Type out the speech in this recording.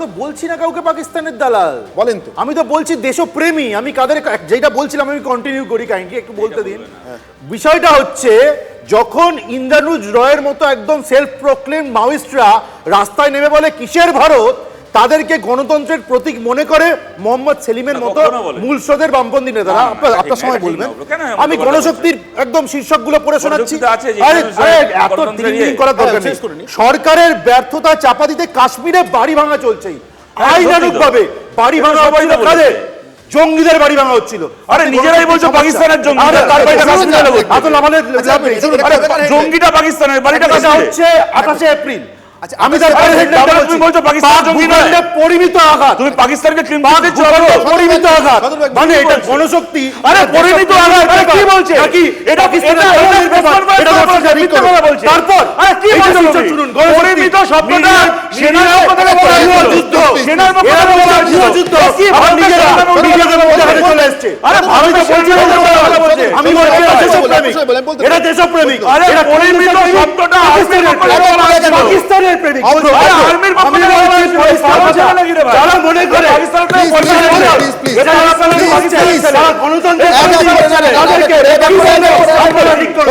তো বলছি না কাউকে পাকিস্তানের দালাল, বলেন তো। আমি তো বলছি দেশপ্রেমী। আমি কাদের যেটা বলছিলাম আমি কন্টিনিউ করি, কাইন্ডলি একটু বলতে দিন। বিষয়টা হচ্ছে যখন ইন্দ্রানুজ রয়ের মতো একদম সেলফ প্রোক্লেম মাওয়িস্টরা রাস্তায় নেমে বলে কিসের ভারত, তাদেরকে গণতন্ত্রের প্রতীক মনে করে মোহাম্মদ সেলিমের মতো মূলস্রোতের বামপন্থী নেতারা। আপনার সময় বলবেন, আমি গণশক্তির একদম শীর্ষকগুলো পড়ে শোনাচ্ছি। এত টিং করার দরকার নেই। সরকারের ব্যর্থতা চাপা দিতে কাশ্মীরে বাড়ি ভাঙা চলছে আইনানুগভাবে। বাড়ি ভাঙা হচ্ছিল কাদের? জঙ্গিদের বাড়ি ভাঙা হচ্ছিল। আরে নিজেরাই বলছো পাকিস্তানের জঙ্গি, তার বাড়িটা কাশ্মীরে হচ্ছে। আসলে আমাদের জঙ্গিটা পাকিস্তানের বাড়িটা কাশ্মীরে হচ্ছে 28 এপ্রিল। আমি তারপরে তুমি বলছো পাকিস্তান জঙ্গি নয়, পরিমিত আঘাত। তুমি পাকিস্তানকে ক্লিন দিচ্ছ, পরিমিত আঘাত মানে এটা গণশক্তি। আরে পরিমিত আঘাত মানে কি বলছে? কি এটা এটা বলছে। তারপর আরে কি বলছো? শুনুন, পরিমিত শব্দটা সেনার পক্ষ থেকে যুদ্ধ, সেনার পক্ষ থেকে যুদ্ধ। কি নিজেরা চলে এসেছে। আরে ভারত বলছে, আমি বলছি এটা দেশপ্রেমিক। আরে পরিমিত শব্দটা পাকিস্তানের প্রেমিক। আর্মির পক্ষ থেকে যারা মনে করে গণতন্ত্রের